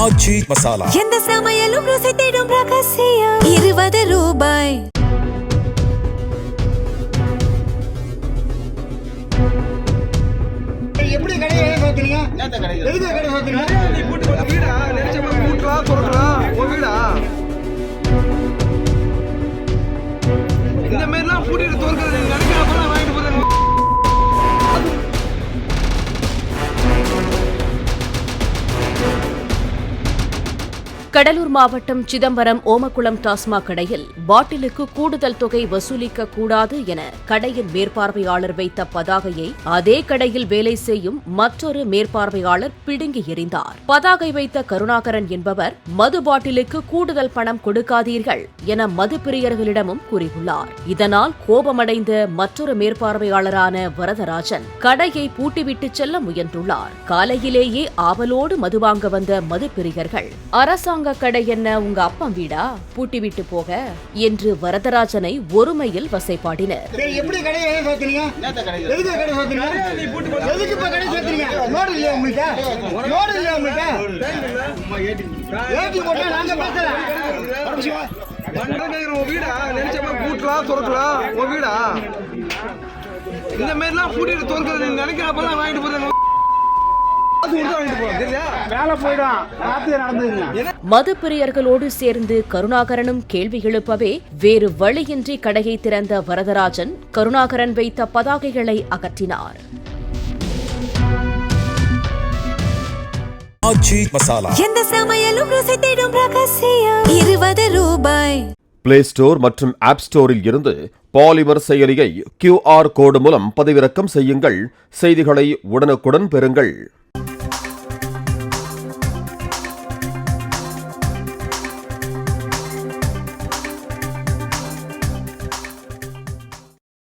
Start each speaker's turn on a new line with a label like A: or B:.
A: ஆச்சி மசாலா.
B: எந்த சமையலும் ருசி தேடும் ரகசியம். 20 ரூபாய்.
C: எப்படி கடையை சாத்துறீங்க? எதுக்கு கடை சாத்துறீங்க? நீ கூட்டு வீடா நினைச்சமா கூட்டலாம் சொல்றலாம் உன் வீடா இந்த மாதிரிலாம் கூட்டிட்டு தோற்கிறது நீங்க நினைக்கிறப்ப வாங்கிட்டு போறாங்க.
D: கடலூர் மாவட்டம் சிதம்பரம் ஓமக்குளம் டாஸ்மாக் கடையில் பாட்டிலுக்கு கூடுதல் தொகை வசூலிக்க கூடாது என கடையின் மேற்பார்வையாளர் வைத்த பதாகையை அதே கடையில் வேலை செய்யும் மற்றொரு மேற்பார்வையாளர் பிடுங்கி எறிந்தார். பதாகை வைத்த கருணாகரன் என்பவர் மது பாட்டிலுக்கு கூடுதல் பணம் கொடுக்காதீர்கள் என மது பிரியர்களிடமும் கூறியுள்ளார். இதனால் கோபமடைந்த மற்றொரு மேற்பார்வையாளரான வரதராஜன் கடையை பூட்டிவிட்டு செல்ல முயன்றுள்ளார். காலையிலேயே ஆவலோடு மது வாங்க வந்த மது பிரியர்கள் அரசாங்க கடை என்ன உங்க அப்பன் வீடா பூட்டிவிட்டு போக என்று வரதராஜனை ஒருமையில் வசைபாடினர்.
C: எப்படி கடையை சாத்துறீங்க? எதுக்கு கடை சாத்துறீங்க? நீ பூட்டி போடு. எதுக்கு இப்ப கடை சாத்துறீங்க? நோட் இல்லையா உங்களுக்கு? நோட் இல்லையா உங்களுக்கு? ஏடி போட்டா நாங்க பேசலாம். உன் வீடா நினைச்சமா கூட்டலாம் சொல்றலாம் உன் வீடா இந்த மாதிரிலாம் கூட்டிட்டு தோற்கிறது நீங்க நினைக்கிறப்ப வாங்கிட்டு போறாங்க.
D: மது பிரியர்களோடு சேர்ந்து கருணாகரனும் கேள்வி எழுப்பவே வேறு வழியின்றி கடையை திறந்த வரதராஜன் கருணாகரன் வைத்த பதாகைகளை அகற்றினார்.
A: ஆச்சி மசாலா.
B: எந்த சமையலும் ருசி தேடும் ரகசியம். 20 ரூபாய்.
E: பிளே ஸ்டோர் மற்றும் ஆப் ஸ்டோரில் இருந்து பாலிமர் செயலியை QR கோடு மூலம் பதிவிறக்கம் செய்யுங்கள். செய்திகளை உடனுக்குடன் பெறுங்கள்.